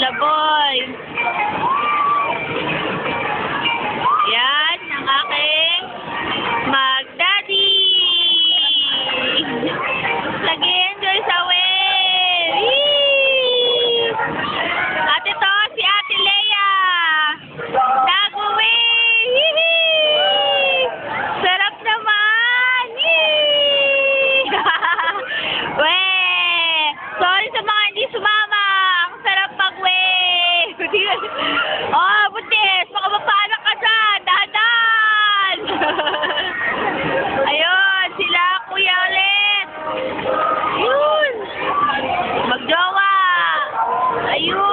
sila boy. Yan, ang aking mag-daddy. Nag-enjoy sa wave. Yee! At ito, si Ate Lea. Nag-uwi. Sarap naman. Yee! Weh! Sorry sa mga hindi sumama. Ang sarap mag-wave. Oh, buntis. Baka mapaanak ka dyan. Dahan-dahan. Ayun, sila kuya ulit. Ayun. Magjowa. Ayun.